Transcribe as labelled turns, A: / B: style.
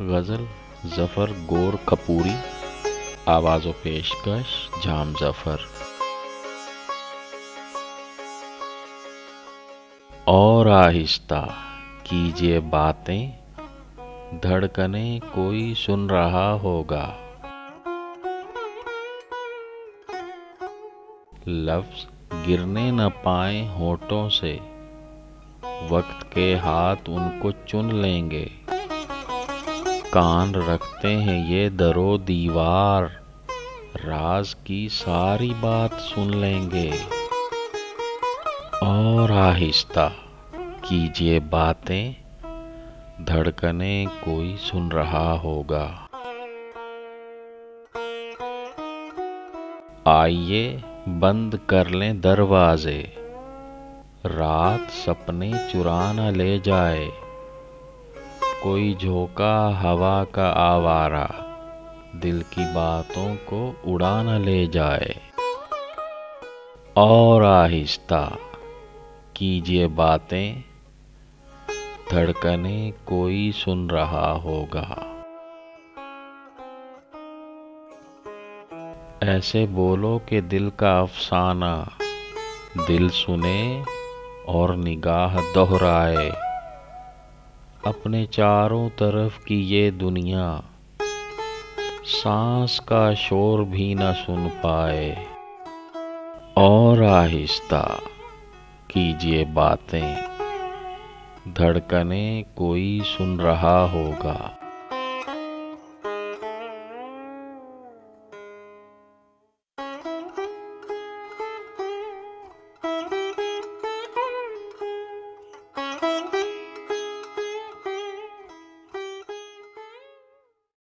A: गज़ल ज़फ़र गोर कपूरी। आवाज़ व पेशकश जाम ज़फ़र। और आहिस्ता कीजिए बातें, धड़कनें कोई सुन रहा होगा। लफ्ज़ गिरने न पाए होठों से, वक्त के हाथ उनको चुन लेंगे। कान रखते हैं ये दरो दीवार, राज की सारी बात सुन लेंगे। और आहिस्ता कीजिए बातें, धड़कनें कोई सुन रहा होगा। आइए बंद कर लें दरवाजे, रात सपने चुरा न ले जाए। कोई झोंका हवा का आवारा, दिल की बातों को उड़ा न ले जाए। और आहिस्ता कीजिए बातें, धड़कनें कोई सुन रहा होगा। ऐसे बोलो कि दिल का अफसाना दिल सुने और निगाह दोहराए। अपने चारों तरफ की ये दुनिया सांस का शोर भी न सुन पाए। और आहिस्ता कीजिए बातें, धड़कनें कोई सुन रहा होगा।